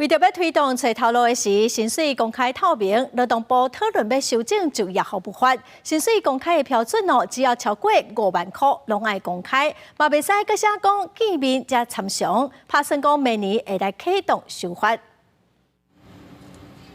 为着要推动找头路的时，薪水公开透明，劳动部讨论要修正就业服务法，薪水公开的标准只要超过5万块，拢爱公开，嘛袂使搁写讲见面才参详，拍算讲明年会来启动修法。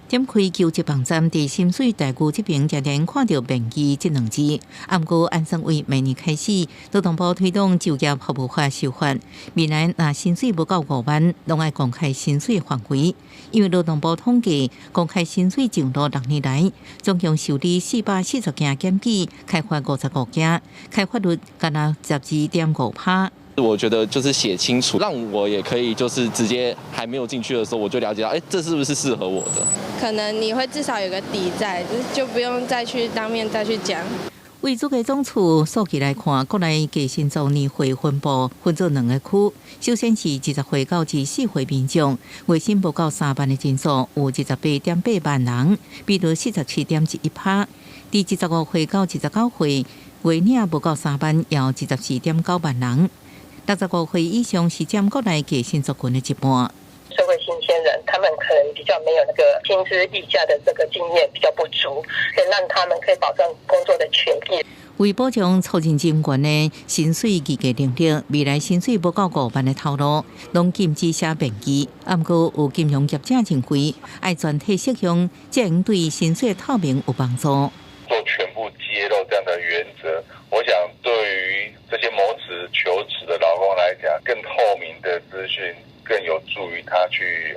点开求职网站，伫薪水大区这边常常看到便宜这两字。不过，按算为明年开始，劳动部推动就业服务法修法，未来若薪水不到5万，拢爱公开薪水范围。因为劳动部统计，公开薪水上路6年来，总共受理440件检举，开发55件，开发率干那12.5%。我觉得就是写清楚，让我也可以就是直接还没有进去的时候，我就了解到，这是不是适合我的？可能你会至少有个底在，就不用再去当面再去讲。为主计总处数据来看，国内计薪族年会分布分做2个区，首先是20岁到24岁民众，月薪不到3万的人数有18.8万人，比率47.1%。第25岁到29岁，月领不到3万，也有14.9万人。65岁以上是占国内计薪族群的一半。社会新鲜人，他们可能比较没有那个薪资议价的这个经验比较不足，可以让他们可以保障工作的权益。为保障促进人员的薪水议价能力，未来薪水不到5万的头路，拢禁止写便宜。不过有金融业者认为，爱全体适用，才能对薪水透明有帮助。做全部揭露这样的原则，我想对于这些谋职求职的劳工来讲，更透明的资讯更有助于他去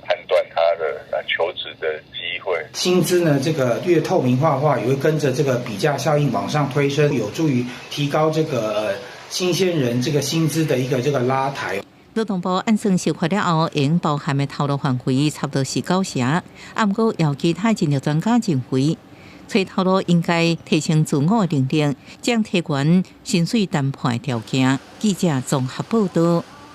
判断他的求职的机会。薪资呢，这个越透明化的话，也会跟着这个比价效应往上推升，有助于提高这个新鲜人这个薪资的一个这个拉抬。劳动部按算修法了后，应包含的头路范围差不多是9成，不过有其他经济专家认为，找头路应该提升自我的能力，将提悬薪水谈判的条件。记者综合报道。